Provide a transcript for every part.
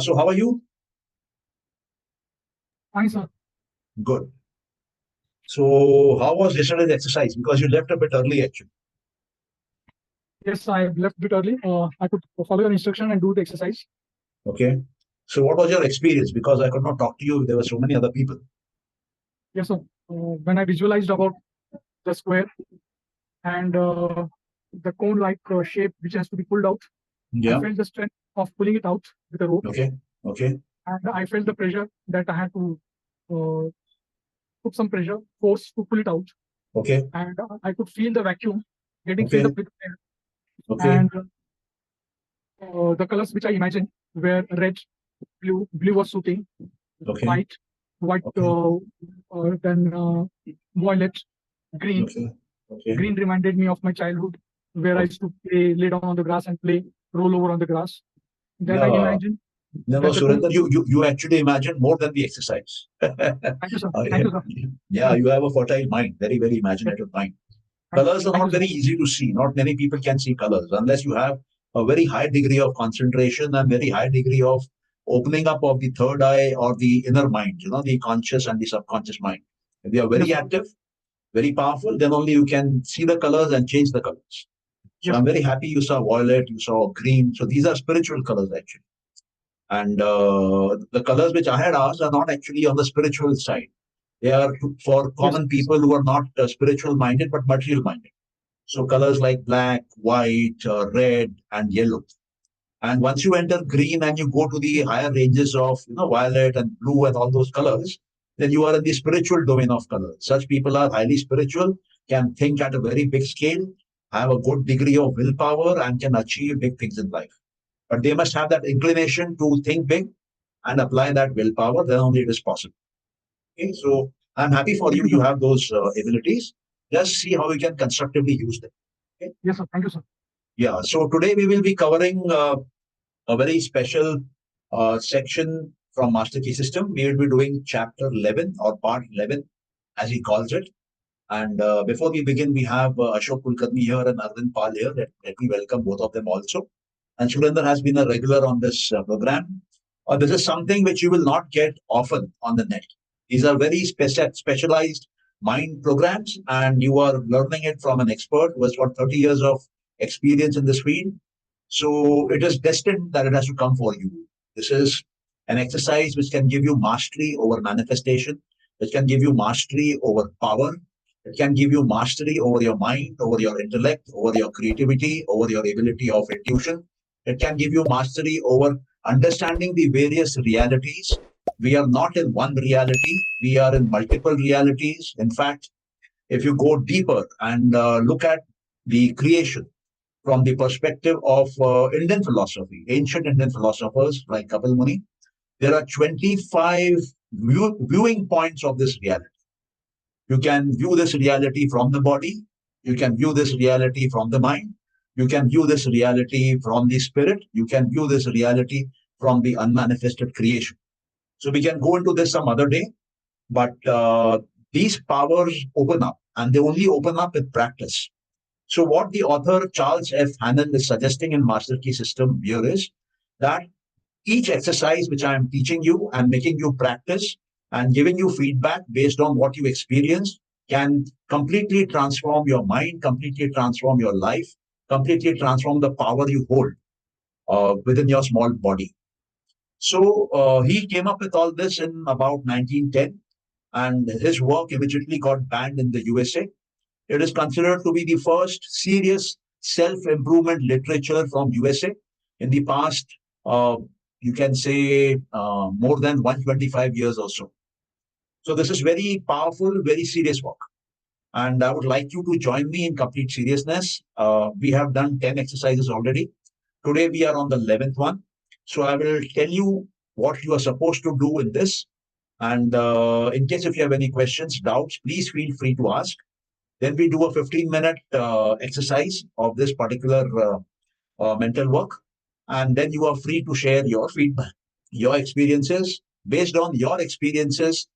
So how are you? Fine, sir. Good. So how was yesterday's exercise? Because you left a bit early, actually. Yes, I left a bit early. I could follow your instruction and do the exercise. Okay. So what was your experience? Because I could not talk to you. There were so many other people. Yes, sir. When I visualized about the square and the cone-like shape which has to be pulled out, I Yeah. felt the strength of pulling it out with a rope, Okay. Okay. and I felt the pressure that I had to uh, put some pressure, force to pull it out, Okay. and I could feel the vacuum getting filled Okay. up with air, Okay. and the colors which I imagined were red, blue was suiting, Okay. white, white, Okay. then violet, green. Okay. Okay. Green reminded me of my childhood, where I Okay. used to play, lay down on the grass and play, roll over on the grass. Then I Yeah. imagined Never, that the two. Surinder, you actually imagine more than the exercise. Thank you, sir. Thank Okay. you, sir. Yeah, you have a fertile mind, very, very Yes, imaginative mind. thank, Colors are thank you, not sir. very easy to see. Not many people can see colors unless you have a very high degree of concentration and very high degree of opening up of the third eye or the inner mind, the conscious and the subconscious mind. If they are Yes, very sir. active, very powerful, then only you can see the colors and change the colors. So Yes, I'm sir. very happy you saw violet, you saw green. So these are spiritual colors actually. And the colors which I had asked are not actually on the spiritual side. They are for Yes, common yes, people who are not spiritual minded but material minded. So colors like black, white, red, and yellow. And once you enter green and you go to the higher ranges of violet and blue and all those colors, then you are in the spiritual domain of colors. Such people are highly spiritual, can think at a very big scale, have a good degree of willpower, and can achieve big things in life. But they must have that inclination to think big and apply that willpower. Then only it is possible. Okay, so I'm happy for thank you. you, You sir. have those abilities. Just see how you can constructively use them. Okay? Yes, sir. Thank you, sir. Yeah. So today we will be covering a very special section from Master Key System. We will be doing chapter 11 or part 11, as he calls it. And before we begin, we have Ashok Kulkarni here and Arvind Pal here. Let me welcome both of them also. And Surinder has been a regular on this program. This is something which you will not get often on the net. These are very specialized mind programs, and you are learning it from an expert who has got 30 years of experience in this field. So it is destined that it has to come for you. This is an exercise which can give you mastery over manifestation, which can give you mastery over power, it can give you mastery over your mind, over your intellect, over your creativity, over your ability of intuition. It can give you mastery over understanding the various realities. We are not in one reality, we are in multiple realities. In fact, if you go deeper and look at the creation from the perspective of Indian philosophy, ancient Indian philosophers like Kapil Muni, there are 25 viewing points of this reality. You can view this reality from the body. You can view this reality from the mind. You can view this reality from the spirit. You can view this reality from the unmanifested creation. So we can go into this some other day, but these powers open up and they only open up with practice. So what the author Charles F. Hannen is suggesting in Master Key System here is that each exercise which I am teaching you and making you practice and giving you feedback based on what you experience can completely transform your mind, completely transform your life, completely transform the power you hold within your small body. So he came up with all this in about 1910, and his work immediately got banned in the USA. It is considered to be the first serious self-improvement literature from USA. In the past, uh, you can say more than 125 years or so. So this is very powerful, very serious work. And I would like you to join me in complete seriousness. We have done 10 exercises already. Today we are on the 11th one. So I will tell you what you are supposed to do in this. And in case if you have any questions, doubts, please feel free to ask. Then we do a 15-minute exercise of this particular mental work. And then you are free to share your feedback, your experiences. Based on your experiences,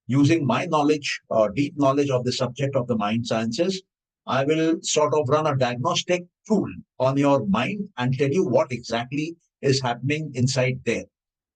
using my knowledge, deep knowledge of the subject of the mind sciences, I will sort of run a diagnostic tool on your mind and tell you what exactly is happening inside there.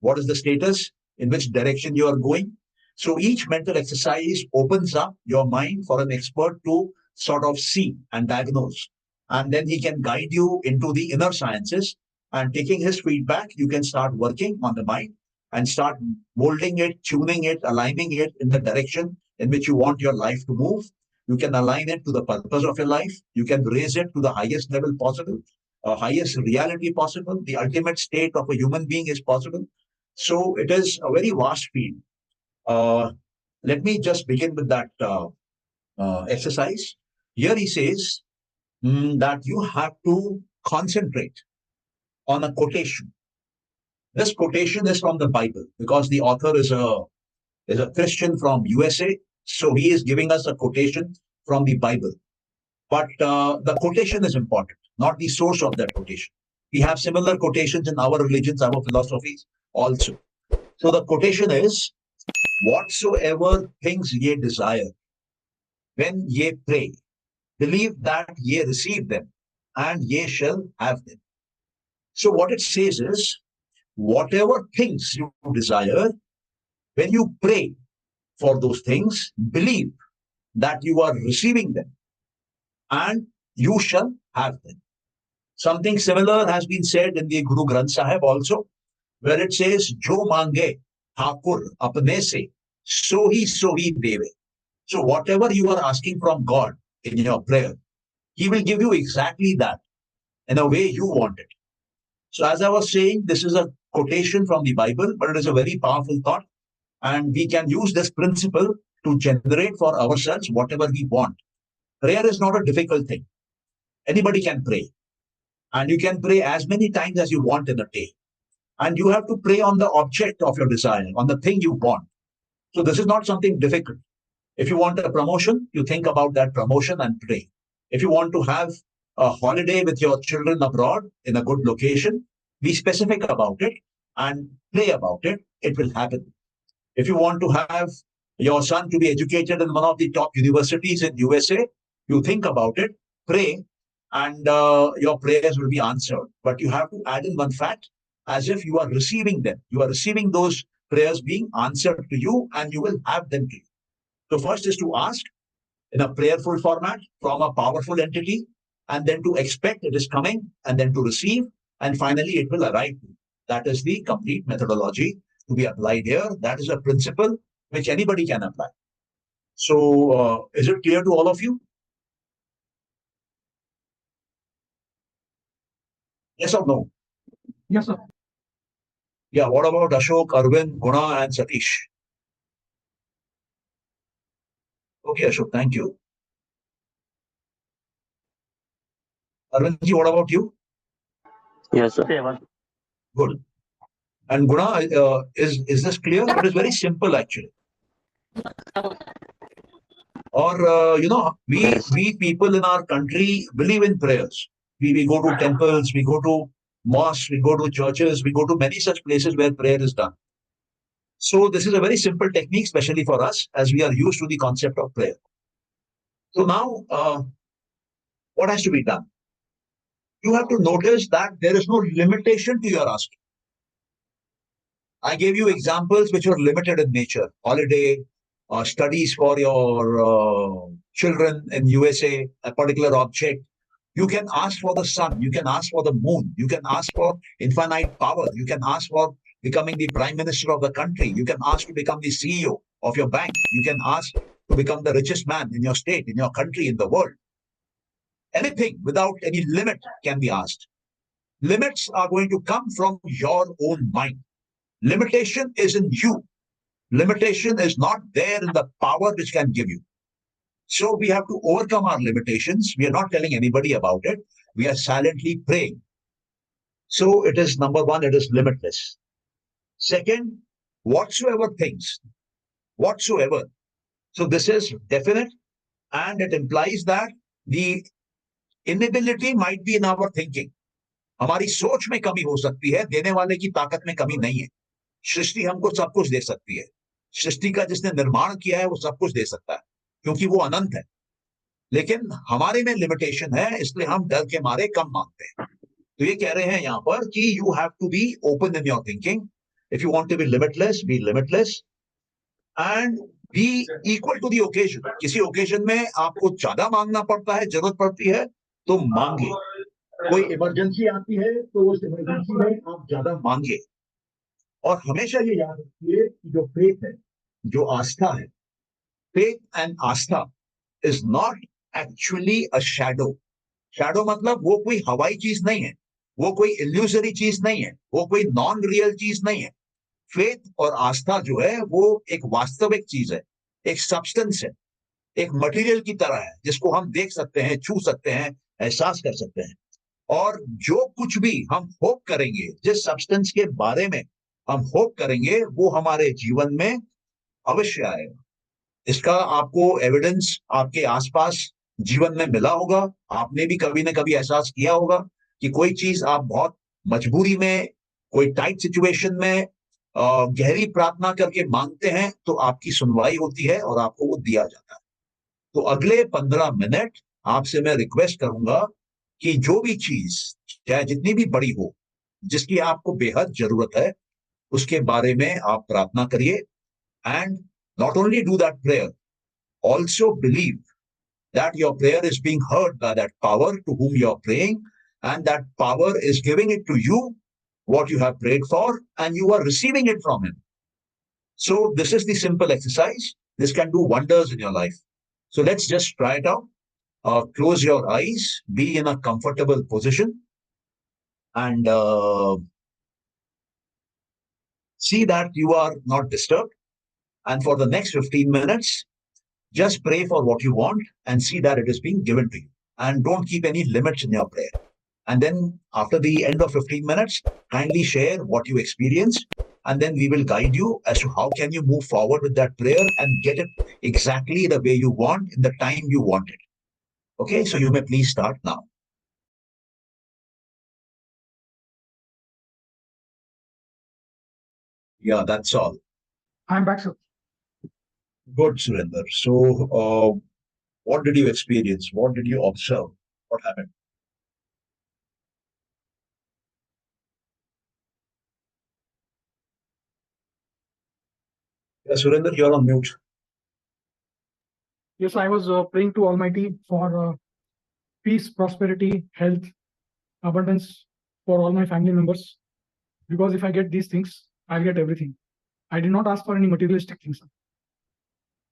what is the status, in which direction you are going. So each mental exercise opens up your mind for an expert to sort of see and diagnose. And then he can guide you into the inner sciences. And taking his feedback, you can start working on the mind and start molding it, tuning it, aligning it in the direction in which you want your life to move. You can align it to the purpose of your life. You can raise it to the highest level possible, highest reality possible. The ultimate state of a human being is possible. So it is a very vast field. Let me just begin with that exercise. Here he says that you have to concentrate on a quotation. This quotation is from the Bible because the author is a Christian from USA. So he is giving us a quotation from the Bible. But the quotation is important, not the source of that quotation. We have similar quotations in our religions, our philosophies also. So the quotation is, whatsoever things ye desire, when ye pray, believe that ye receive them, and ye shall have them. So what it says is, whatever things you desire, when you pray for those things, believe that you are receiving them, and you shall have them. Something similar has been said in the Guru Granth Sahib also, where it says, Jo mange Thakur apne se, sohi deve. So whatever you are asking from God in your prayer, he will give you exactly that in a way you want it. So as I was saying, this is a quotation from the Bible, but it is a very powerful thought. And we can use this principle to generate for ourselves whatever we want. Prayer is not a difficult thing. Anybody can pray. And you can pray as many times as you want in a day. And you have to pray on the object of your desire, on the thing you want. So this is not something difficult. If you want a promotion, you think about that promotion and pray. If you want to have a holiday with your children abroad in a good location, be specific about it and pray about it. It will happen. If you want to have your son to be educated in one of the top universities in USA, you think about it, pray, and your prayers will be answered. But you have to add in one fact, as if you are receiving them. You are receiving those prayers being answered to you, and you will have them to you. So first is to ask in a prayerful format from a powerful entity, and then to expect it is coming, and then to receive, and finally it will arrive. That is the complete methodology to be applied here. That is a principle which anybody can apply. So is it clear to all of you? Yes or no? Yes, sir. Yeah, what about Ashok, Arvind, Guna, and Satish? Okay, Ashok, thank you. Arvindji, what about you? Yes, sir. Good. And Guna, is this clear? It is very simple actually. Or we people in our country believe in prayers. We go to temples, we go to mosques, we go to churches, we go to many such places where prayer is done. So this is a very simple technique, especially for us, as we are used to the concept of prayer. So now, what has to be done? You have to notice that there is no limitation to your asking. I gave you examples which are limited in nature: holiday, studies for your children in USA, a particular object. You can ask for the sun, you can ask for the moon, you can ask for infinite power, you can ask for becoming the prime minister of the country, you can ask to become the CEO of your bank, you can ask to become the richest man in your state, in your country, in the world. Anything without any limit can be asked. Limits are going to come from your own mind. Limitation is in you. Limitation is not there in the power which can give you. So we have to overcome our limitations. We are not telling anybody about it. We are silently praying. So it is number one, it is limitless. Second, whatsoever things, whatsoever. So this is definite, and it implies that the inability might be in our thinking. हमारी सोच में कमी हो सकती है, देने वाले की ताकत में कमी नहीं है. सृष्टि हमको सब कुछ दे सकती है. सृष्टि का जिसने निर्माण किया है वो सब कुछ दे सकता है, क्योंकि वो अनंत है. लेकिन हमारे में लिमिटेशन है, इसलिए हम डर के मारे कम मांगते हैं. तो ये कह रहे हैं यहाँ पर कि you have to be open in your thinking. If you want to be limitless and be equal to the occasion. किसी occasion में आपको ज्यादा मांगना पड़ता है, जरूरत पड़ती है, तो मांगे. कोई इमरजेंसी आती है तो उस इमरजेंसी में आप ज्यादा मांगे. और हमेशा ये याद रखिए कि जो फेथ है, जो आस्था है, faith and Aastha is not actually a shadow. Shadow मतलब वो कोई हवाई चीज नहीं है, वो कोई इल्यूजरी चीज नहीं है, वो कोई नॉन रियल चीज नहीं है. फेथ और आस्था जो है वो एक वास्तविक चीज है, एक सब्सटेंस है, एक मटेरियल की तरह है जिसको हम देख सकते हैं, छू सकते हैं, एहसास कर सकते हैं. और जो कुछ भी हम होप करेंगे, जिस सब्सटेंस के बारे में हम होप करेंगे, वो हमारे जीवन में अवश्य आएगा. इसका आपको एविडेंस आपके आसपास जीवन में मिला होगा. आपने भी कभी ना कभी एहसास किया होगा कि कोई चीज आप बहुत मजबूरी में, कोई टाइट सिचुएशन में गहरी प्रार्थना करके मांगते हैं तो आपकी सुनवाई होती है और आपको वो दिया जाता है. तो अगले 15 मिनट आपसे मैं रिक्वेस्ट करूंगा कि जो भी चीज, चाहे जितनी भी बड़ी हो, जिसकी आपको बेहद जरूरत है, उसके बारे में आप प्रार्थना करिए. And not only do that prayer, also believe that your prayer is being heard by that power to whom you are praying, and that power is giving it to you what you have prayed for, and you are receiving it from him. So this is the simple exercise. This can do wonders in your life. So let's just try it out. Close your eyes, be in a comfortable position, and see that you are not disturbed. And for the next 15 minutes, just pray for what you want and see that it is being given to you. And don't keep any limits in your prayer. And then after the end of 15 minutes, kindly share what you experienced. And then we will guide you as to how can you move forward with that prayer and get it exactly the way you want in the time you want it. Okay, so you may please start now. Yeah, that's all. I'm back, sir. Good, Surinder. So, what did you experience? What did you observe? What happened? Yeah, Surinder, you're on mute. Yes, I was praying to Almighty for peace, prosperity, health, abundance for all my family members. Because if I get these things, I'll get everything. I did not ask for any materialistic things, sir.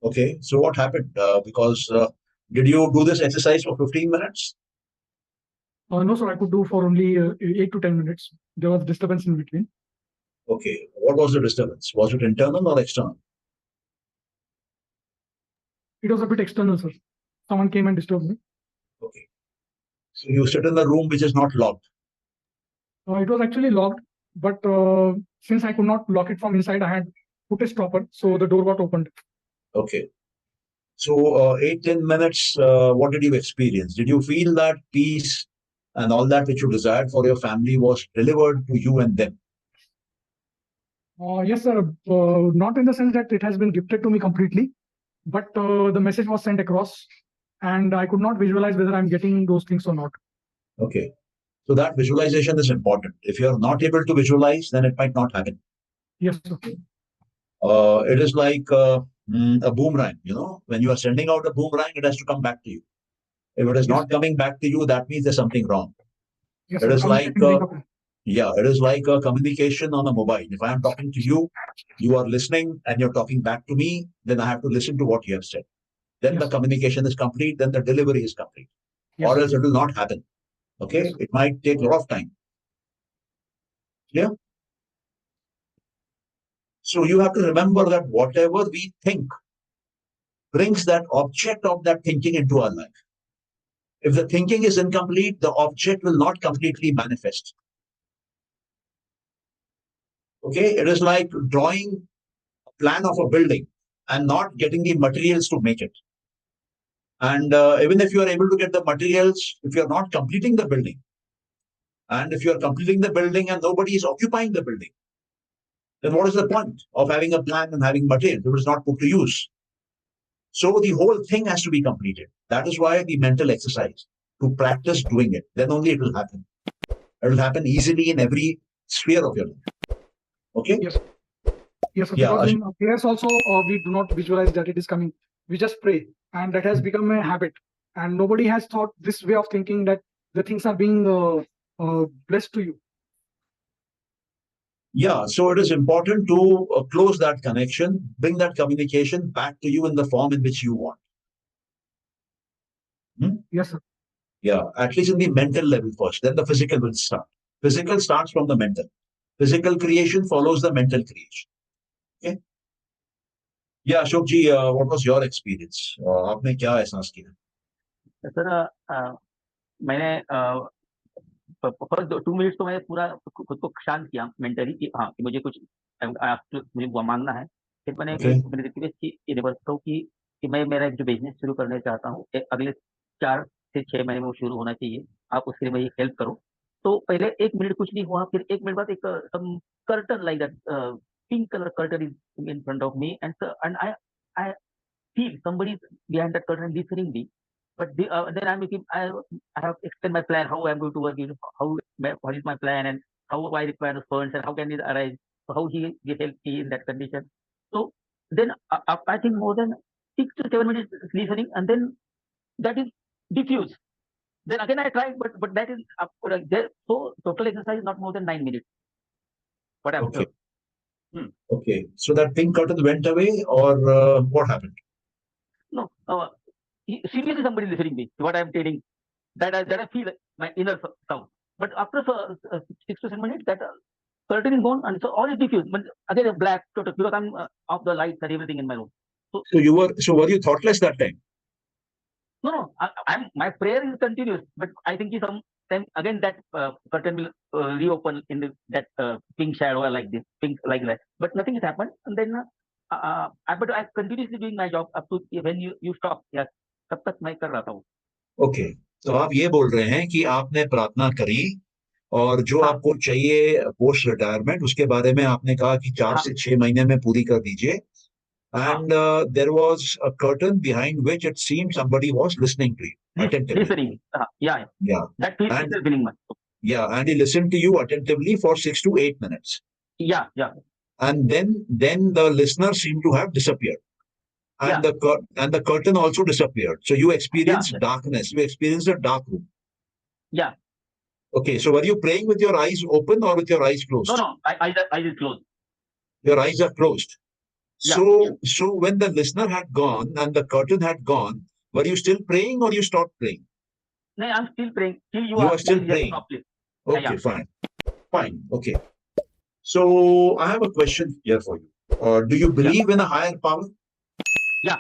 Okay, so what happened? Did you do this exercise for 15 minutes? No, sir, I could do for only 8 to 10 minutes. There was disturbance in between. Okay, what was the disturbance? Was it internal or external? It was a bit external, sir. Someone came and disturbed me. Okay, so you sit in the room which is not locked. It was actually locked, but since I could not lock it from inside, I had put a stopper, so the door got opened. Okay, so 8-10 minutes, what did you experience? Did you feel that peace and all that which you desired for your family was delivered to you and them? Yes, sir. Not in the sense that it has been gifted to me completely, but the message was sent across, and I could not visualize whether I'm getting those things or not. Okay, so that visualization is important. If you're not able to visualize, then it might not happen. Yes, sir. It is like a boomerang, you know, when you are sending out a boomerang, it has to come back to you. If it is not coming back to you, that means there's something wrong. Yes, It sir. is like, Communicating it is like a communication on a mobile. If I am talking to you, you are listening and you're talking back to me, then I have to listen to what you have said. Then Yes. the communication is complete, then the delivery is complete. Yes, Or sir. else it will not happen. Okay, Yes. it might take a lot of time. Yeah. So you have to remember that whatever we think brings that object of that thinking into our life. If the thinking is incomplete, the object will not completely manifest. Okay, it is like drawing a plan of a building and not getting the materials to make it. And even if you are able to get the materials, if you are not completing the building, and if you are completing the building and nobody is occupying the building, then what is the point of having a plan and having materials if it is not put to use? So the whole thing has to be completed. That is why the mental exercise, to practice doing it, then only it will happen. It will happen easily in every sphere of your life. Okay. Yes, sir. Yeah. Because in prayers also, we do not visualize that it is coming. We just pray, and that has become a habit. And nobody has thought this way of thinking that the things are being blessed to you. Yeah, so it is important to close that connection, bring that communication back to you in the form in which you want. Yes, sir. Yeah, at least in the mental level first, then the physical will start. Physical starts from the mental. Physical creation follows the mental creation. Okay. Yeah, Ashok ji, what was your experience? आपने क्या एहसास किया? Sir मैंने first 2 minutes तो मैंने पूरा खुद को शांत किया मेंटली कि हाँ कि मुझे कुछ मुझे मांगना है। फिर मैंने Okay. मैंने रिक्वेस्ट की रिवर्स को कि मैं मेरा एक जो बिजनेस शुरू करने चाहता हूँ अगले 4 से 6 महीने में वो शुरू होना चाहिए। आप उसके लिए मेरी हेल्प करो। तो पहले 1 मिनट कुछ नहीं हुआ, फिर 1 मिनट बाद एक some curtain like that pink colour curtain is in front of me and I feel somebody is behind that curtain listening me. But then I'm looking, I have explained my plan, how I'm going to work, what is my plan, and how I require the funds, and how can it arise, so how he help me in that condition. So then I think more than 6 to 7 minutes listening, and then that is diffused. Then again I tried, but that is there. So total exercise is not more than 9 minutes. What happened? Okay. Okay. So that pink curtain went away, or what happened? No, seriously somebody listening me, what I'm telling, that I feel my inner sound. But after 6 to 7 minutes, that curtain is gone, and so all is diffused. But again, a black total because I'm off the lights and everything in my room. So were you thoughtless that time? No, I'm my prayer is continuous, but I think some time again that curtain will reopen in that pink shadow like this, pink like that. But nothing has happened, and then but I'm continuously doing my job up to when you stop. Yes, तब तक मैं कर रहा था वो. Okay, तो आप ये बोल रहे हैं कि आपने प्रार्थना करी और जो हाँ. आपको चाहिए पोस्ट रिटायरमेंट, उसके बारे में आपने कहा कि 4 हाँ. से 6 महीने में पूरी कर दीजिए. And there was a curtain behind which it seemed somebody was listening to you attentively. Listening. Yeah. Yeah. That feels And feeling much. yeah, and he listened to you attentively for 6 to 8 minutes. Yeah. And then the listener seemed to have disappeared. And the curtain also disappeared. So you experienced darkness. You experienced a dark room. Yeah. Okay, so were you praying with your eyes open or with your eyes closed? No, I is closed. Your eyes are closed. Yeah. So when the listener had gone and the curtain had gone, were you still praying or you stopped praying? No, I'm still praying. Till you are still praying. Okay, Yeah. Fine. Okay. So I have a question here for you. Do you believe in a higher power? Yeah.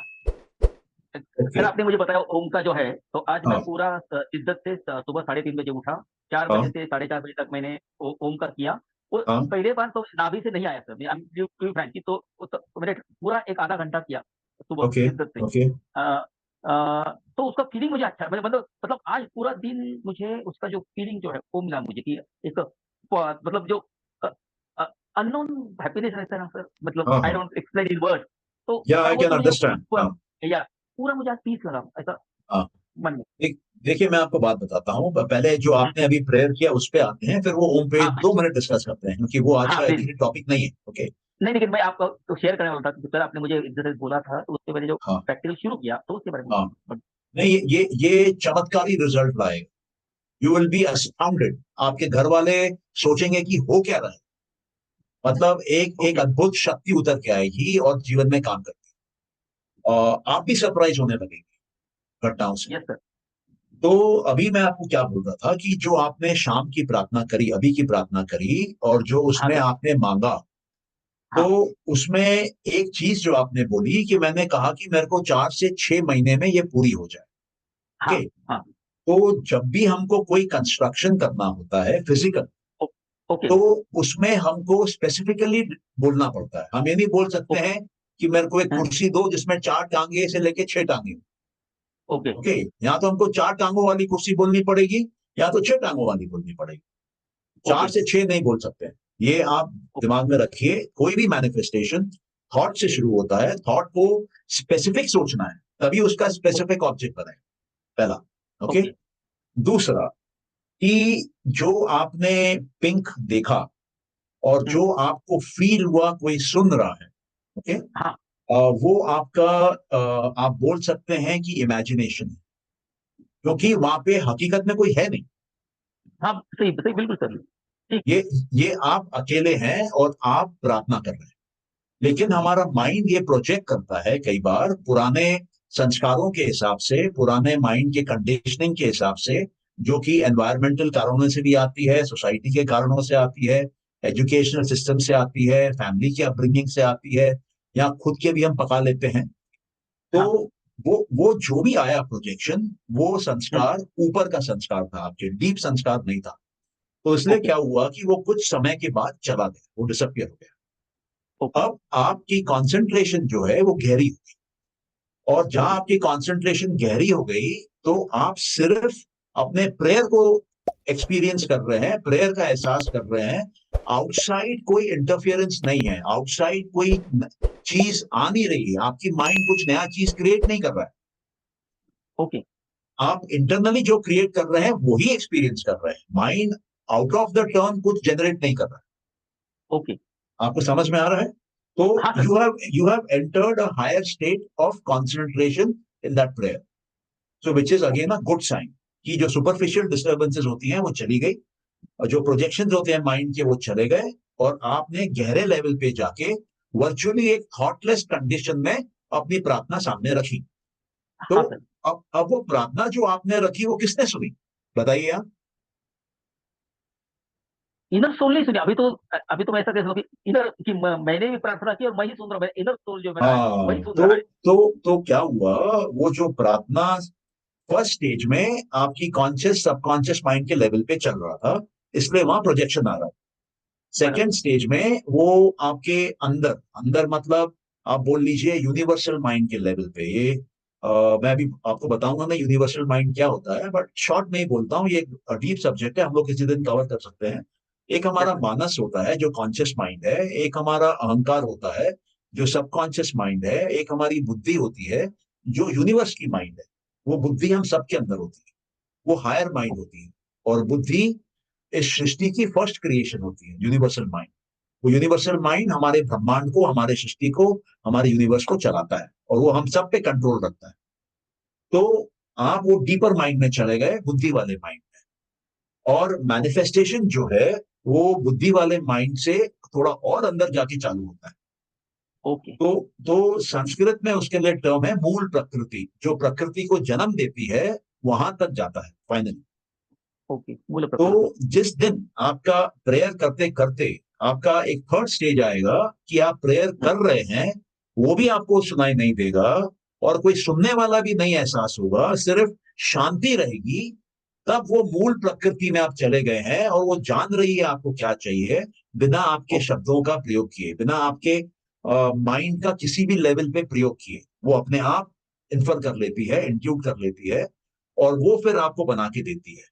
Sir आपने मुझे बताया ओम का जो है, तो आज मैं पूरा शिद्दत से सुबह 3:30 बजे उठा, 4 बजे से 4:30 बजे तक मैंने ओम का किया. वो पहले बार तो नाभि से नहीं आया सर, तो मैंने पूरा एक आधा घंटा किया सुबह शिद्दत से. तो उसका फीलिंग मुझे अच्छा मतलब आज पूरा दिन मुझे उसका जो फीलिंग जो है वो मिला मुझे कि एक मतलब जो अननोन हैप्पीनेस रहता है ना सर, मतलब I don't explain in words. तो आई कैन अंडरस्टैंड. पूरा मुझे आज पीस लगा ऐसा मन में. देखिए मैं आपको बात बताता हूँ. पहले जो आपने अभी प्रेयर किया उस पे आते हैं, फिर वो ओम पे 2 मिनट डिस्कस करते हैं, क्योंकि वो आज का टॉपिक नहीं है. ओके. नहीं, लेकिन मैं आपको तो शेयर करने वाला था, सर आपने मुझे जैसे बोला था तो उससे मैंने जो प्रैक्टिकल शुरू किया तो उसके बारे में. नहीं, ये चमत्कारी रिजल्ट लाएगा. You will be astounded. आपके घर वाले सोचेंगे कि हो क्या रहा है. मतलब एक अद्भुत शक्ति उतर के आएगी और जीवन में काम करती है. आप भी सरप्राइज होने लगेंगे घटनाओं से. तो अभी मैं आपको क्या बोल रहा था कि जो आपने शाम की प्रार्थना करी, अभी की प्रार्थना करी, और जो उसमें आपने मांगा, तो उसमें एक चीज जो आपने बोली कि मैंने कहा कि मेरे को 4 से 6 महीने में ये पूरी हो जाए. ओके. तो जब भी हमको कोई कंस्ट्रक्शन करना होता है फिजिकल, तो उसमें हमको स्पेसिफिकली बोलना पड़ता है. हम ये नहीं बोल सकते हैं कि मेरे को एक कुर्सी दो जिसमें 4 टांगे से लेके 6 टांगे. ओके. या तो हमको 4 टांगों वाली कुर्सी बोलनी पड़ेगी या तो 6 टांगों वाली बोलनी पड़ेगी. 4 से 6 नहीं बोल सकते हैं. ये आप दिमाग में रखिए. कोई भी मैनिफेस्टेशन थॉट से शुरू होता है. थॉट को स्पेसिफिक सोचना है, तभी उसका स्पेसिफिक ऑब्जेक्ट बने. पहला. ओके. दूसरा कि जो आपने पिंक देखा, और जो आपको फील हुआ कोई सुन रहा है, ओके, हाँ वो आपका आप बोल सकते हैं कि इमेजिनेशन है, क्योंकि वहां पे हकीकत में कोई है नहीं। हाँ, सही सही, बिल्कुल सर। ठीक। ये आप अकेले हैं और आप प्रार्थना कर रहे हैं, लेकिन हमारा माइंड ये प्रोजेक्ट करता है कई बार पुराने संस्कारों के हिसाब से, पुराने माइंड के कंडीशनिंग के हिसाब से, जो कि एनवायरमेंटल कारणों से भी आती है, सोसाइटी के कारणों से आती है, एजुकेशनल सिस्टम से आती है, फैमिली की अपब्रिंगिंग से आती है, या खुद के भी हम पका लेते हैं। तो हाँ। वो जो भी आया प्रोजेक्शन, वो हम्म, संस्कार ऊपर का संस्कार था, आपके डीप संस्कार नहीं था। तो इसलिए ओके क्या हुआ कि वो कुछ समय के बाद चला गया, वो डिसअपियर हो ओके। गया। अब आपकी कंसंट्रेशन जो है वो गहरी हो गई, और जहां ओके। आपकी कंसंट्रेशन गहरी हो गई, तो आप सिर्फ अपने प्रेयर को एक्सपीरियंस कर रहे हैं, प्रेयर का एहसास कर रहे हैं। आउटसाइड कोई इंटरफियरेंस नहीं है, आउटसाइड कोई चीज आ नहीं रही है, आपकी माइंड कुछ नया चीज क्रिएट नहीं कर रहा है। ओके। आप इंटरनली जो क्रिएट कर रहे हैं वही एक्सपीरियंस कर रहे हैं, mind out of the turn कुछ जनरेट नहीं कर रहा है। ओके। आपको समझ में आ रहा है? तो हाँ sir. you have entered a higher state of concentration in that prayer, so which is again okay. a good sign कि जो सुपरफिशियल डिस्टर्बेंसेस होती हैं वो चली गई, और जो प्रोजेक्शंस होते हैं माइंड के वो चले गए, और आपने गहरे लेवल पे जाके वर्चुअली एक थॉटलेस कंडीशन में अपनी प्रार्थना सामने रखी। तो हाँ सर। अब वो प्रार्थना जो आपने रखी वो किसने सुनी, बताइए आप। इनर सोल नहीं सुनी अभी तो। अभी तो मैं ऐसा कह सकता हूँ कि इनर की मैंने भी प्रार्थना की और मैं ही सुन रहा हूँ, इनर सोल जो मेरा है हाँ, वही सुन रहा है। तो क्या हुआ, वो जो प्रार्थना फर्स्ट स्टेज में आपकी कॉन्शियस सबकॉन्शियस माइंड के लेवल पे चल रहा था, इसलिए वहां प्रोजेक्शन आ रहा था। बराबर। सेकेंड स्टेज में वो आपके अंदर अंदर मतलब आप बोल लीजिए यूनिवर्सल माइंड के लेवल पे, ये मैं अभी आपको बताऊंगा मैं यूनिवर्सल माइंड क्या होता है, बट शॉर्ट में ही बोलता हूँ, ये डीप सब्जेक्ट है, हम लोग किसी दिन कवर कर सकते हैं। एक हमारा यस मानस होता है जो कॉन्शियस माइंड है, एक हमारा अहंकार होता है जो सबकॉन्शियस माइंड है, एक हमारी बुद्धि होती है जो यूनिवर्स की माइंड है। वो बुद्धि हम सबके अंदर होती है, वो हायर माइंड होती है। और बुद्धि इस सृष्टि की फर्स्ट क्रिएशन होती है, यूनिवर्सल माइंड। वो यूनिवर्सल माइंड हमारे ब्रह्मांड को, हमारे सृष्टि को, हमारे यूनिवर्स को चलाता है, और वो हम सब पे कंट्रोल रखता है। तो आप वो डीपर माइंड में चले गए, बुद्धि वाले माइंड में, और मैनिफेस्टेशन जो है वो बुद्धि वाले माइंड से थोड़ा और अंदर जाके चालू होता है। ओके। तो संस्कृत में उसके लिए टर्म है मूल प्रकृति, जो प्रकृति को जन्म देती है वहां तक जाता है फाइनली। ओके, मूल प्रकृति। तो जिस दिन आपका प्रेयर करते करते आपका एक थर्ड स्टेज आएगा कि आप प्रेयर हम्म, कर रहे हैं, वो भी आपको सुनाई नहीं देगा, और कोई सुनने वाला भी नहीं एहसास होगा, सिर्फ शांति रहेगी। तब वो मूल प्रकृति में आप चले गए हैं, और वो जान रही है आपको क्या चाहिए, बिना आपके ओके। शब्दों का प्रयोग किए, बिना आपके माइंड का किसी भी लेवल पे प्रयोग किए, वो अपने आप इन्फर कर लेती है, इंट्यूट कर लेती है, और वो फिर आपको बना के देती है।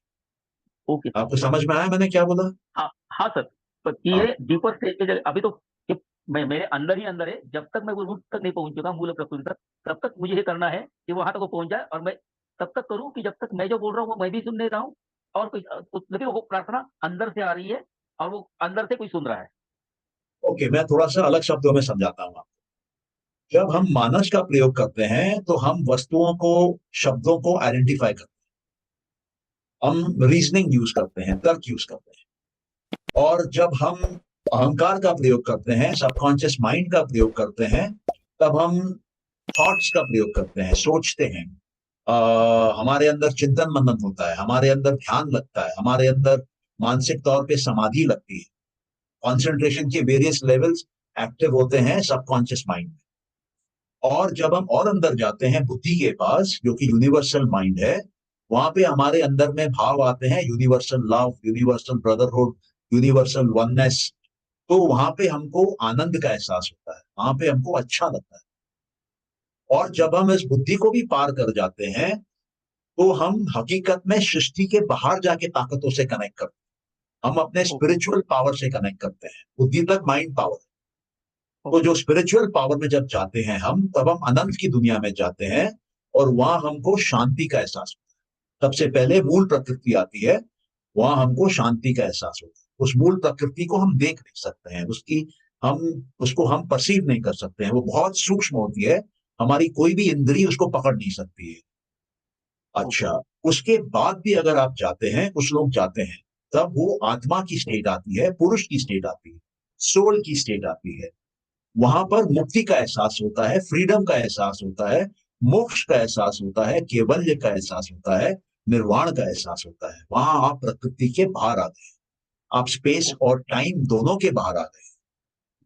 Okay sir. आपको समझ में आया मैंने क्या बोला? हाँ हाँ सर। पर हाँ, ये डीपर स्टेज पे अभी तो कि मैं मेरे अंदर ही अंदर है, जब तक मैं वो रूट तक नहीं पहुंच चुका मूल प्रकृति तक, तब तक मुझे ये करना है कि वहां तक वो पहुंच जाए, और मैं तब तक करूं कि जब तक मैं जो बोल रहा हूँ वो मैं भी सुन नहीं रहा हूँ, और कोई लेकिन वो प्रार्थना अंदर से आ रही है और वो अंदर से कोई सुन रहा है। ओके, मैं थोड़ा सा अलग शब्दों में समझाता हूँ आपको। जब हम मानस का प्रयोग करते हैं तो हम वस्तुओं को, शब्दों को आइडेंटिफाई करते हैं, हम रीजनिंग यूज करते हैं, तर्क यूज करते हैं। और जब हम अहंकार का प्रयोग करते हैं, सबकॉन्शियस माइंड का प्रयोग करते हैं, तब हम थॉट्स का प्रयोग करते हैं, सोचते हैं। हमारे अंदर चिंतन मनन होता है, हमारे अंदर ध्यान लगता है, हमारे अंदर मानसिक तौर पे समाधि लगती है, कॉन्सेंट्रेशन के वेरियस लेवल्स एक्टिव होते हैं सबकॉन्शियस माइंड में। और जब हम और अंदर जाते हैं बुद्धि के पास, जो कि यूनिवर्सल माइंड है, वहां पे हमारे अंदर में भाव आते हैं universal love, universal brotherhood, universal oneness. तो वहां पे हमको आनंद का एहसास होता है, वहां पे हमको अच्छा लगता है। और जब हम इस बुद्धि को भी पार कर जाते हैं, तो हम हकीकत में सृष्टि के बाहर जाके ताकतों से कनेक्ट करते हैं, हम अपने ओके। स्पिरिचुअल पावर से कनेक्ट करते हैं। बुद्धि तक माइंड पावर, तो ओके। जो स्पिरिचुअल पावर में जब जाते हैं हम, तब हम अनंत की दुनिया में जाते हैं, और वहां हमको शांति का एहसास होता है। सबसे पहले मूल प्रकृति आती है, वहां हमको शांति का एहसास होता है। उस मूल प्रकृति को हम देख नहीं सकते हैं, उसको हम परसीव नहीं कर सकते हैं, वो बहुत सूक्ष्म होती है, हमारी कोई भी इंद्री उसको पकड़ नहीं सकती है। अच्छा, उसके बाद भी अगर आप जाते हैं, कुछ लोग जाते हैं, तब वो आत्मा की स्टेट आती है, पुरुष की स्टेट आती है, सोल की स्टेट आती है। वहां पर मुक्ति का एहसास होता है, फ्रीडम का एहसास होता है, मोक्ष का एहसास होता है, केवल्य का एहसास होता है, निर्वाण का एहसास होता है। वहां आप प्रकृति के बाहर आ गए, आप स्पेस और टाइम दोनों के बाहर आ गए।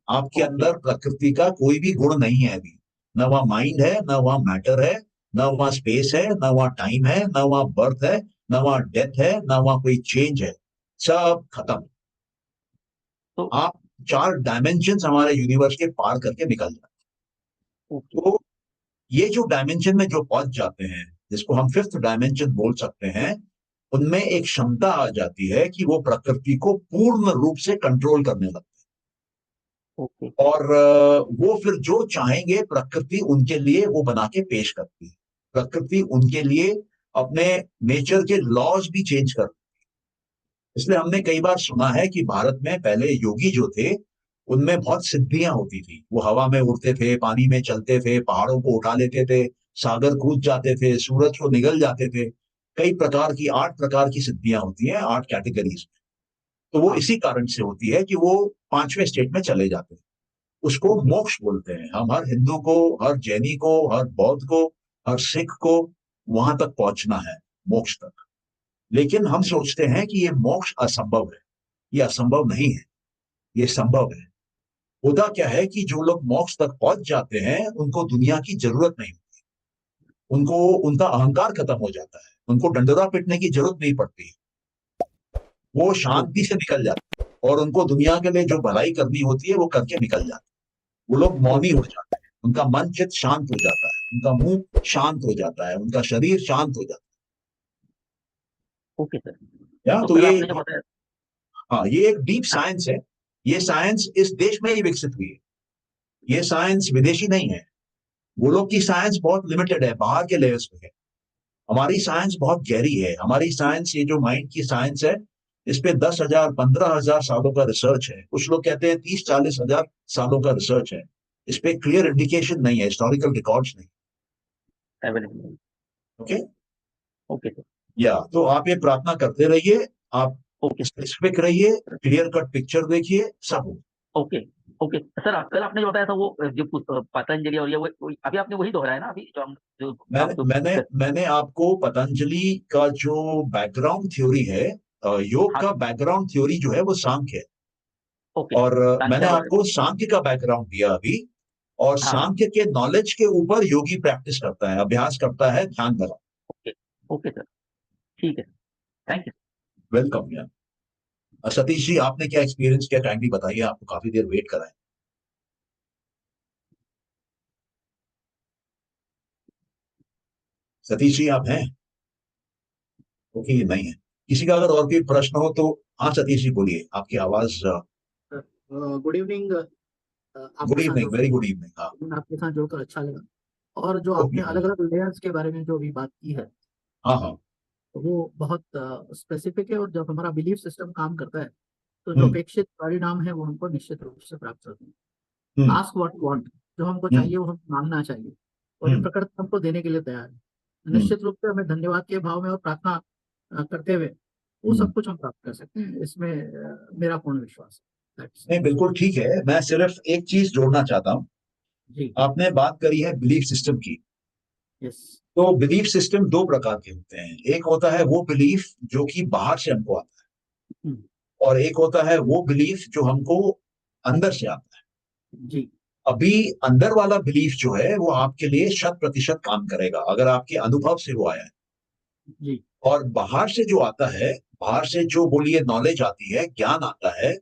आपके अंदर प्रकृति का कोई भी गुण नहीं है अभी, न वहां माइंड है, न वहां मैटर है, न वहां स्पेस है, न वहां टाइम है, न वहां बर्थ है, न वहां डेथ है, न वहां कोई चेंज है, सब खत्म। तो आप 4 डायमेंशन हमारे यूनिवर्स के पार करके निकल जाते हैं। तो ये जो डायमेंशन में जो पहुंच जाते हैं, जिसको हम 5th डायमेंशन बोल सकते हैं, उनमें एक क्षमता आ जाती है कि वो प्रकृति को पूर्ण रूप से कंट्रोल करने लगते हैं। और वो फिर जो चाहेंगे प्रकृति उनके लिए वो बना के पेश करती है। प्रकृति उनके लिए अपने नेचर के लॉज भी चेंज करती है। इसलिए हमने कई बार सुना है कि भारत में पहले योगी जो थे, उनमें बहुत सिद्धियां होती थी। वो हवा में उड़ते थे, पानी में चलते थे, पहाड़ों को उठा लेते थे, सागर कूद जाते थे, सूरज को निगल जाते थे। कई प्रकार की 8 प्रकार की सिद्धियां होती हैं, 8 कैटेगरीज में। तो वो इसी कारण से होती है कि वो 5वें स्टेट में चले जाते हैं। उसको मोक्ष बोलते हैं। हम हर हिंदू को, हर जैनी को, हर बौद्ध को, हर सिख को वहां तक पहुंचना है, मोक्ष तक। लेकिन हम सोचते हैं कि ये मोक्ष असंभव है। ये असंभव नहीं है, ये संभव है। होता क्या है कि जो लोग मोक्ष तक पहुंच जाते हैं, उनको दुनिया की जरूरत नहीं होती, उनको उनका अहंकार खत्म हो जाता है, उनको डंडोरा पीटने की जरूरत नहीं पड़ती, वो शांति से निकल जाते हैं और उनको दुनिया के लिए जो भलाई करनी होती है वो करके निकल जाते हैं। वो लोग मौनी हो जाते हैं, उनका मन चित्त शांत हो जाता है, उनका मुंह शांत हो जाता है, उनका शरीर शांत हो जाता ओके सर। है। तो तो कल ये आपने जो बताया, हाँ, ये एक डीप साइंस है। ये साइंस इस देश में ही विकसित हुई है, ये साइंस विदेशी नहीं है। वो लोग की साइंस बहुत लिमिटेड है, बाहर के लेवल्स पे है। हमारी साइंस बहुत गहरी है। हमारी साइंस, ये जो माइंड की साइंस है, इस पे 10,000 15,000 सालों का रिसर्च है। कुछ लोग कहते हैं 30-40 हजार सालों का रिसर्च है। इस पे क्लियर इंडिकेशन नहीं है, हिस्टोरिकल रिकॉर्ड्स नहीं। अवेलेबल। Okay, okay sir. या तो आप ये प्रार्थना करते रहिए, आप ओके स्पेसिफिक रहिए, क्लियर कट पिक्चर देखिए, सब हो। Okay okay sir. कल आपने जो बताया था वो जो पतंजलि और ये अभी आपने वही दोहराया ना, अभी जो हम जो आप मैंने जो मैंने मैंने आपको पतंजलि का जो बैकग्राउंड थ्योरी है, योग हाँ का बैकग्राउंड थ्योरी जो है वो सांख्य है। ओके और मैंने सांख्य और आपको सांख्य का बैकग्राउंड दिया अभी। और हाँ सांख्य के नॉलेज के ऊपर योगी प्रैक्टिस करता है, अभ्यास करता है, ध्यान लगा। ओके ओके सर, ठीक है, थैंक यू। वेलकम यार। सतीश जी, आपने क्या एक्सपीरियंस किया, काइंडली बताइए। आपको काफी देर वेट कराएं। सतीश जी आप हैं? ओके, ये नहीं है। किसी का अगर और कोई प्रश्न हो तो हाँ सतीश जी बोलिए, आपकी आवाज। Good evening. गुड आपके साथ इवनिंग, वेरी गुड इवनिंग। हाँ, आपके साथ जुड़कर अच्छा लगा। और जो ओके, आपने अलग अलग लेयर्स के बारे में जो भी बात की है, हाँ हाँ, तो वो बहुत स्पेसिफिक है। और जब हमारा बिलीफ सिस्टम काम करता है, तो जो हम्म अपेक्षित परिणाम है वो हमको निश्चित रूप से प्राप्त होते हैं। हम्म आस्क व्हाट वांट, जो हमको हम्म चाहिए वो हम मांगना चाहिए, और ये हम्म प्रकृति हमको देने के लिए तैयार है। हम्म निश्चित रूप से हमें धन्यवाद के भाव में और प्रार्थना करते हुए वो हम्म। सब कुछ हम प्राप्त कर सकते हैं। इसमें मेरा पूर्ण विश्वास है। That's it. नहीं, बिल्कुल ठीक है। मैं सिर्फ एक चीज जोड़ना चाहता हूँ। जी, आपने बात करी है बिलीफ सिस्टम की। यस, तो बिलीफ सिस्टम 2 प्रकार के होते हैं। एक होता है वो बिलीफ जो कि बाहर से हमको आता है, और एक होता है वो बिलीफ जो हमको अंदर से आता है। जी, अभी अंदर वाला बिलीफ जो है वो आपके लिए 100% काम करेगा अगर आपके अनुभव से वो आया है। जी, और बाहर से जो आता है, बाहर से जो बोलिए नॉलेज आती है, ज्ञान आता है,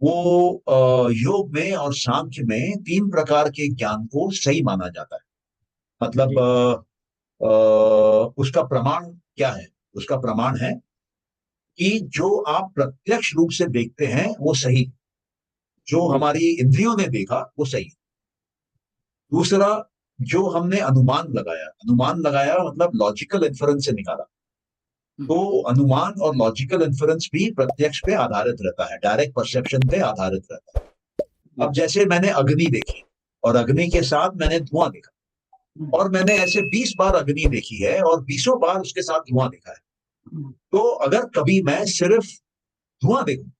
वो योग में और सांख्य में 3 प्रकार के ज्ञान को सही माना जाता है। मतलब जी, उसका प्रमाण क्या है? उसका प्रमाण है कि जो आप प्रत्यक्ष रूप से देखते हैं वो सही, जो जी, हमारी इंद्रियों ने देखा वो सही। दूसरा, जो हमने अनुमान लगाया, अनुमान लगाया मतलब लॉजिकल इन्फरेंस से निकाला, तो अनुमान और लॉजिकल इन्फरेंस भी प्रत्यक्ष पे आधारित रहता है, डायरेक्ट परसेप्शन पे आधारित रहता है। अब जैसे मैंने अग्नि देखी और अग्नि के साथ मैंने धुआं देखा, और मैंने ऐसे 20 बार अग्नि देखी है और 20 बार उसके साथ धुआं देखा है। तो अगर कभी मैं सिर्फ धुआं देखूं,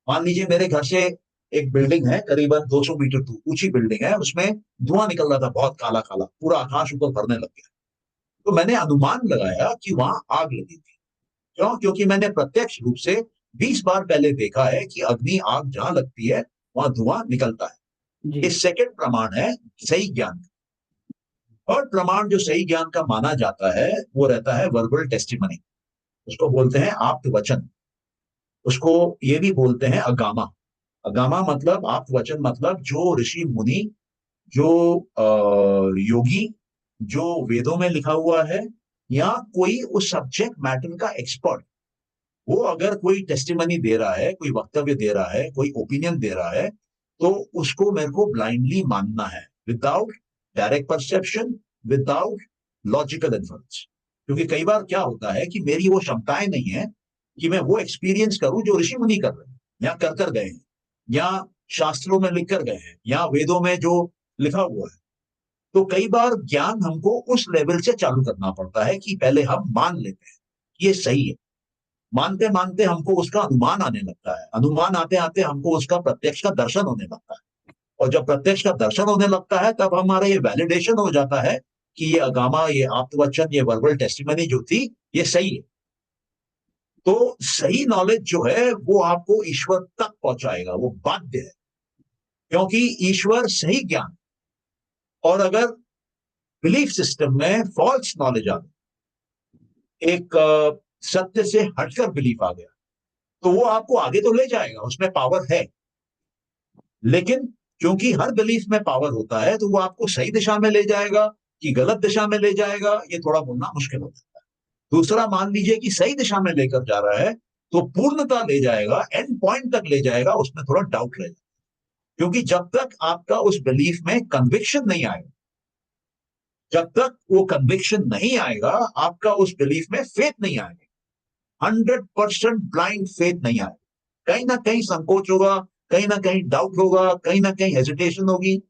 मान लीजिए मेरे घर से एक बिल्डिंग है करीबन 200 मीटर दूर, ऊंची बिल्डिंग है, उसमें धुआं निकल रहा था बहुत काला काला, पूरा आकाश ऊपर भरने लग गया, तो मैंने अनुमान लगाया कि वहां आग लगी थी। क्यों? क्योंकि मैंने प्रत्यक्ष रूप से 20 बार पहले देखा है कि अग्नि आग जहां लगती है वहां धुआं निकलता है। जी। ये सेकंड प्रमाण है सही ज्ञान। थर्ड प्रमाण जो सही ज्ञान का माना जाता है वो रहता है वर्बल टेस्टिमनी, उसको बोलते हैं आप्त वचन, उसको ये भी बोलते हैं अगामा। अगामा मतलब आप्त वचन, मतलब जो ऋषि मुनि, जो योगी, जो वेदों में लिखा हुआ है, या कोई उस सब्जेक्ट मैटर का एक्सपर्ट, वो अगर कोई टेस्टिमनी दे रहा है, कोई वक्तव्य दे रहा है, कोई ओपिनियन दे रहा है, तो उसको मेरे को ब्लाइंडली मानना है, without direct perception, without logical inference. क्योंकि कई बार क्या होता है कि मेरी वो क्षमताएं नहीं है कि मैं वो एक्सपीरियंस करूं जो ऋषि मुनि कर रहे हैं, या कर गए हैं, या शास्त्रों में लिख कर गए हैं, या वेदों में जो लिखा हुआ है। तो कई बार ज्ञान हमको उस लेवल से चालू करना पड़ता है कि पहले हम मान लेते हैं ये सही है, मानते मानते हमको उसका अनुमान आने लगता है, अनुमान आते आते हमको उसका प्रत्यक्ष का दर्शन होने लगता है, और जब प्रत्यक्ष का दर्शन होने लगता है तब हमारा ये वैलिडेशन हो जाता है कि ये अगामा, ये आप्तवचन, ये वर्बल टेस्टिमनी जो थी ये सही है। तो सही नॉलेज जो है वो आपको ईश्वर तक पहुंचाएगा, वो बाध्य है, क्योंकि ईश्वर सही ज्ञान। और अगर बिलीफ सिस्टम में फॉल्स नॉलेज आ गई, एक सत्य से हटकर बिलीफ आ गया, तो वो आपको आगे तो ले जाएगा, उसमें पावर है, लेकिन क्योंकि हर बिलीफ में पावर होता है तो वो आपको सही दिशा में ले जाएगा कि गलत दिशा में ले जाएगा, ये थोड़ा बोलना मुश्किल हो जाता है। दूसरा, मान लीजिए कि सही दिशा में लेकर जा रहा है तो पूर्णता ले जाएगा, एंड पॉइंट तक ले जाएगा, उसमें थोड़ा डाउट रहेगा, क्योंकि जब तक आपका उस बिलीफ में कन्विक्शन नहीं आएगा, जब तक वो कन्विक्शन नहीं आएगा, आपका उस बिलीफ में फेथ नहीं आएगा, 100% ब्लाइंड फेथ नहीं आएगा, कहीं ना कहीं संकोच होगा, कहीं ना कहीं डाउट होगा, कहीं ना कहीं हेजिटेशन होगी।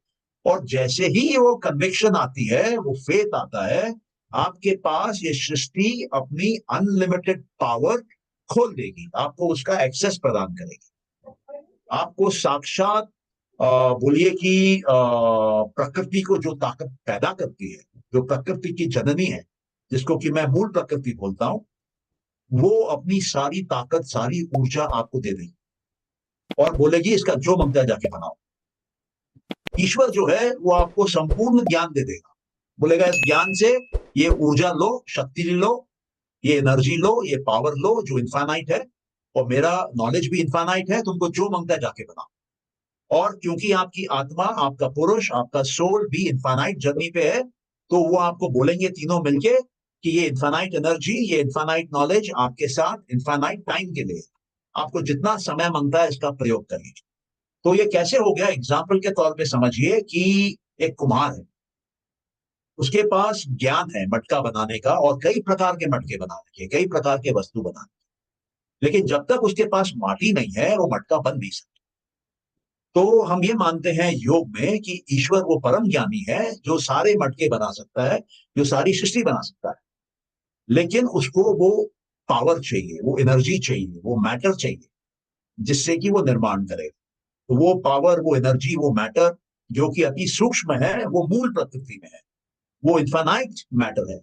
और जैसे ही वो कन्विक्शन आती है, वो फेथ आता है, आपके पास ये सृष्टि अपनी अनलिमिटेड पावर खोल देगी, आपको उसका एक्सेस प्रदान करेगी, आपको साक्षात बोलिए कि प्रकृति को जो ताकत पैदा करती है, जो प्रकृति की जननी है, जिसको कि मैं मूल प्रकृति बोलता हूं, वो अपनी सारी ताकत, सारी ऊर्जा आपको दे देगी और बोलेगी इसका जो मंगता जाके बनाओ। ईश्वर जो है वो आपको संपूर्ण ज्ञान दे देगा, बोलेगा इस ज्ञान से ये ऊर्जा लो, शक्ति लो, ये एनर्जी लो, ये पावर लो जो इन्फानाइट है, और मेरा नॉलेज भी इन्फानाइट है, तुमको जो मंगता जाके बनाओ। और क्योंकि आपकी आत्मा, आपका पुरुष, आपका सोल भी इन्फानाइट जर्नी पे है, तो वो आपको बोलेंगे तीनों मिलके कि ये इन्फानाइट एनर्जी, ये इन्फानाइट नॉलेज आपके साथ इन्फानाइट टाइम के लिए, आपको जितना समय मांगता है इसका प्रयोग करिए। तो ये कैसे हो गया? एग्जाम्पल के तौर पे समझिए कि एक कुम्हार है, उसके पास ज्ञान है मटका बनाने का और कई प्रकार के मटके बनाने के, कई प्रकार के वस्तु बनाने के, लेकिन जब तक उसके पास माटी नहीं है वो मटका बन नहीं सकता। तो हम ये मानते हैं योग में कि ईश्वर वो परम ज्ञानी है जो सारे मटके बना सकता है, जो सारी सृष्टि बना सकता है, लेकिन उसको वो पावर चाहिए, वो एनर्जी चाहिए, वो मैटर चाहिए जिससे कि वो निर्माण करे। तो वो पावर, वो एनर्जी, वो मैटर जो कि अति सूक्ष्म है, वो मूल प्रकृति में है, वो इन्फानाइट मैटर है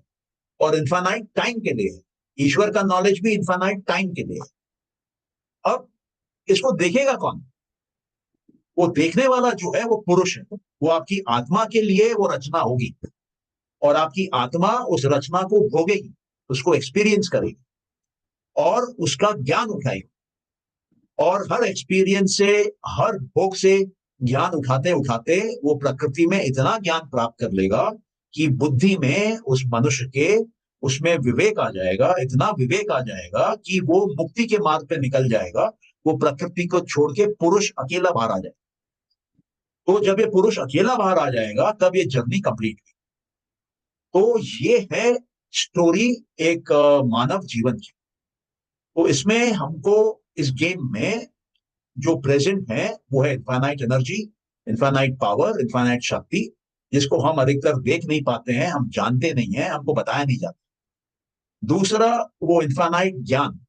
और इन्फानाइट टाइम के लिए है। ईश्वर का नॉलेज भी इन्फानाइट टाइम के लिए है। अब इसको देखेगा कौन? वो देखने वाला जो है वो पुरुष है, वो आपकी आत्मा के लिए वो रचना होगी और आपकी आत्मा उस रचना को भोगेगी, उसको एक्सपीरियंस करेगी और उसका ज्ञान उठाएगी, और हर एक्सपीरियंस से, हर भोग से ज्ञान उठाते उठाते वो प्रकृति में इतना ज्ञान प्राप्त कर लेगा कि बुद्धि में उस मनुष्य के उसमें विवेक आ जाएगा, इतना विवेक आ जाएगा कि वो मुक्ति के मार्ग पे निकल जाएगा, वो प्रकृति को छोड़ के पुरुष अकेला बाहर आ जाएगा। तो जब ये पुरुष अकेला बाहर आ जाएगा तब ये जर्नी कंप्लीट हुई। तो ये है स्टोरी एक मानव जीवन की। तो इसमें हमको इस गेम में जो प्रेजेंट है वो है infinite energy, infinite power, infinite शक्ति, जिसको हम अधिकतर देख नहीं पाते हैं, हम जानते नहीं हैं, हमको बताया नहीं जाता। दूसरा वो इनफाइनाइट ज्ञान,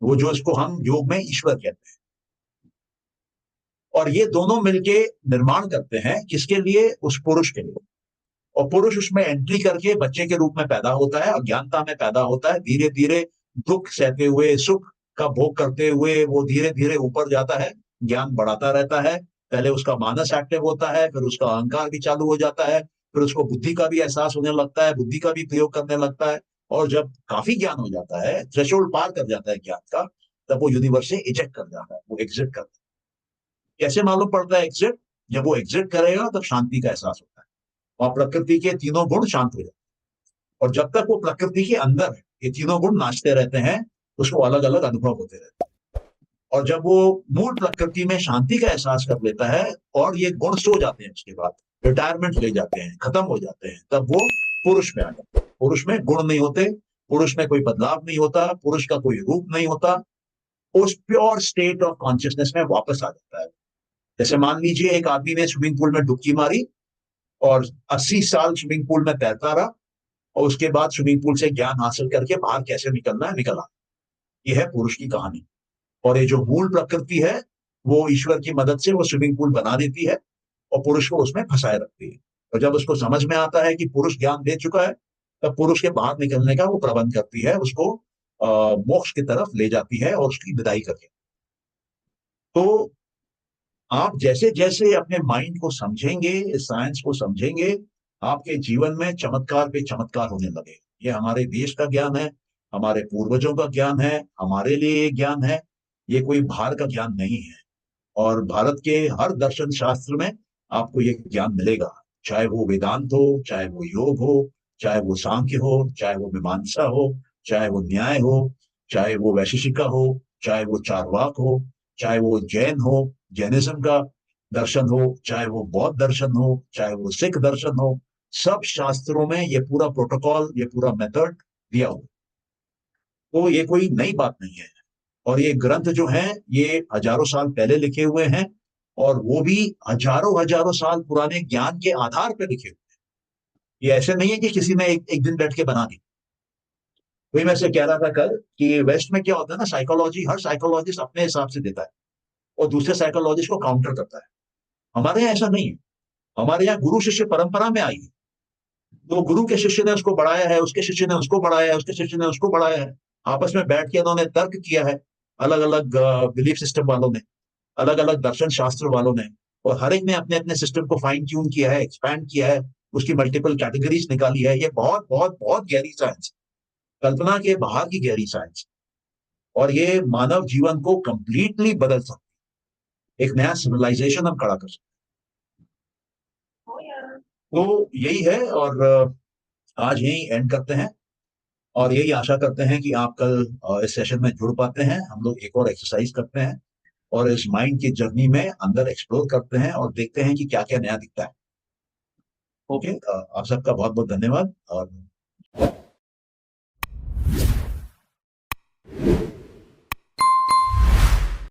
वो जो इसको हम योग में ईश्वर कहते हैं। और ये दोनों मिलके निर्माण करते हैं किसके लिए? उस पुरुष के लिए। और पुरुष उसमें एंट्री करके बच्चे के रूप में पैदा होता है, अज्ञानता में पैदा होता है, धीरे धीरे दुख सहते हुए, सुख का भोग करते हुए वो धीरे धीरे ऊपर जाता है, ज्ञान बढ़ाता रहता है। पहले उसका मानस एक्टिव होता है, फिर उसका अहंकार भी चालू हो जाता है, फिर उसको बुद्धि का भी एहसास होने लगता है, बुद्धि का भी प्रयोग करने लगता है। और जब काफी ज्ञान हो जाता है, थ्रेशोल्ड पार कर जाता है ज्ञान का, तब वो यूनिवर्स से इजेक्ट कर जाता है, वो एग्जिट करता है। कैसे मालूम पड़ता है एग्जिट? जब वो एग्जिट करेगा तब शांति का एहसास होता है और प्रकृति के तीनों गुण शांत हो जाते हैं। और जब तक वो प्रकृति के अंदर है, ये तीनों गुण नाचते रहते हैं, उसको अलग अलग अनुभव होते रहते हैं। और जब वो मूल प्रकृति में शांति का एहसास कर लेता है और ये गुण सो जाते हैं, उसके बाद रिटायरमेंट ले जाते हैं, खत्म हो जाते हैं, तब वो पुरुष में आ जाते हैं। पुरुष में गुण नहीं होते, पुरुष में कोई बदलाव नहीं होता, पुरुष का कोई रूप नहीं होता, उस प्योर स्टेट ऑफ कॉन्शियसनेस में वापस आ जाता है। जैसे मान लीजिए एक आदमी ने स्विमिंग पूल में डुबकी मारी और 80 साल स्विमिंग पूल में तैरता रहा, और उसके बाद स्विमिंग पूल से ज्ञान हासिल करके बाहर कैसे निकलना है निकला। यह है पुरुष की कहानी। और ये जो मूल प्रकृति है वो ईश्वर की मदद से वो स्विमिंग पूल बना देती है और पुरुष को उसमें फंसाए रखती है। और जब उसको समझ में आता है कि पुरुष ज्ञान दे चुका है, तब पुरुष के बाहर निकलने का वो प्रबंध करती है, उसको मोक्ष की तरफ ले जाती है और उसकी विदाई करके। तो आप जैसे जैसे अपने माइंड को समझेंगे, इस साइंस को समझेंगे, आपके जीवन में चमत्कार पे चमत्कार होने लगे। ये हमारे देश का ज्ञान है, हमारे पूर्वजों का ज्ञान है, हमारे लिए ये ज्ञान है, ये कोई बाहर का ज्ञान नहीं है। और भारत के हर दर्शन शास्त्र में आपको ये ज्ञान मिलेगा, चाहे वो वेदांत हो, चाहे वो योग हो, चाहे वो सांख्य हो, चाहे वो मीमांसा हो, चाहे वो न्याय हो, चाहे वो वैशेषिका हो, चाहे वो चार्वाक हो, चाहे वो जैन हो, जैनिज्म का दर्शन हो, चाहे वो बौद्ध दर्शन हो, चाहे वो सिख दर्शन हो, सब शास्त्रों में ये पूरा प्रोटोकॉल, ये पूरा मेथड दिया हुआ। तो ये कोई नई बात नहीं है। और ये ग्रंथ जो हैं ये हजारों साल पहले लिखे हुए हैं, और वो भी हजारों हजारों साल पुराने ज्ञान के आधार पर लिखे हुए हैं। ये ऐसे नहीं है कि किसी ने एक दिन बैठ के बना दी। वही मैं से कह रहा था कल कि वेस्ट में क्या होता है ना, साइकोलॉजी, हर साइकोलॉजिस्ट अपने हिसाब से देता है और दूसरे साइकोलॉजिस्ट को काउंटर करता है। हमारे यहाँ ऐसा नहीं है। हमारे यहाँ गुरु शिष्य परंपरा में आई है, तो गुरु के शिष्य ने उसको बढ़ाया है, उसके शिष्य ने उसको बढ़ाया है, उसके शिष्य ने उसको बढ़ाया है। आपस में बैठ के उन्होंने तर्क किया है, अलग अलग बिलीफ सिस्टम वालों ने, अलग अलग दर्शन शास्त्र वालों ने, और हर एक ने अपने अपने सिस्टम को फाइन ट्यून किया है, एक्सपैंड किया है, उसकी मल्टीपल कैटेगरीज निकाली है। ये बहुत बहुत बहुत गहरी साइंस, कल्पना के बाहर की गहरी साइंस, और ये मानव जीवन को कंप्लीटली बदल सकती है। एक नया सिविलाइजेशन हम खड़ा कर सकते हैं। तो यही है, और आज यही एंड करते हैं, और यही आशा करते हैं कि आप कल इस सेशन में जुड़ पाते हैं। हम लोग एक और एक्सरसाइज करते हैं और इस माइंड की जर्नी में अंदर एक्सप्लोर करते हैं और देखते हैं कि क्या क्या नया दिखता है। ओके, आप सबका बहुत बहुत धन्यवाद। और